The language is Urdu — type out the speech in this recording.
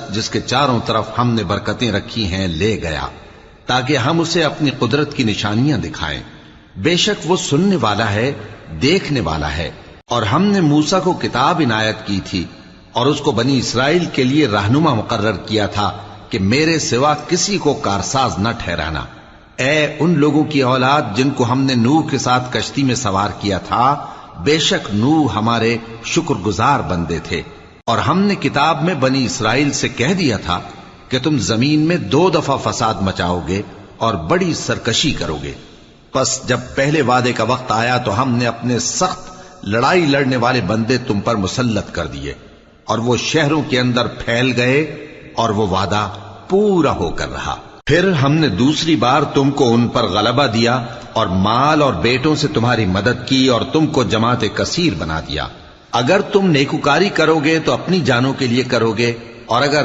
جس کے چاروں طرف ہم نے برکتیں رکھی ہیں لے گیا، تاکہ ہم اسے اپنی قدرت کی نشانیاں دکھائیں۔ بے شک وہ سننے والا ہے، دیکھنے والا ہے۔ اور ہم نے موسیٰ کو کتاب عنایت کی تھی اور اس کو بنی اسرائیل کے لیے رہنما مقرر کیا تھا کہ میرے سوا کسی کو کارساز نہ ٹھہرانا۔ اے ان لوگوں کی اولاد جن کو ہم نے نوح کے ساتھ کشتی میں سوار کیا تھا، بے شک نوح ہمارے شکر گزار بندے تھے۔ اور ہم نے کتاب میں بنی اسرائیل سے کہہ دیا تھا کہ تم زمین میں 2 دفعہ فساد مچاؤ گے اور بڑی سرکشی کرو گے۔ پس جب پہلے وعدے کا وقت آیا تو ہم نے اپنے سخت لڑائی لڑنے والے بندے تم پر مسلط کر دیے، اور وہ شہروں کے اندر پھیل گئے، اور وہ وعدہ پورا ہو کر رہا۔ پھر ہم نے دوسری بار تم کو ان پر غلبہ دیا اور مال اور بیٹوں سے تمہاری مدد کی اور تم کو جماعت کثیر بنا دیا۔ اگر تم نیکوکاری کرو گے تو اپنی جانوں کے لیے کرو گے، اور اگر